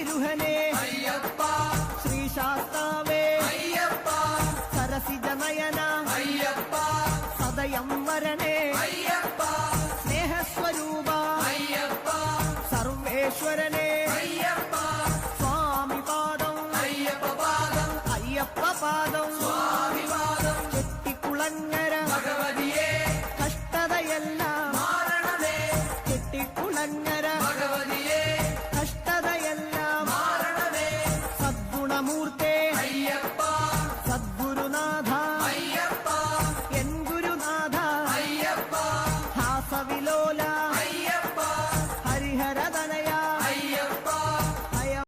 ഗുരുഹനേ അയ്യപ്പ ശ്രീശാസ്താവേ അയ്യപ്പ സരസിജനയന അയ്യപ്പ സദയം വരണേ അയ്യപ്പ സ്നേഹസ്വരൂപ അയ്യപ്പ സർവേശ്വരനേ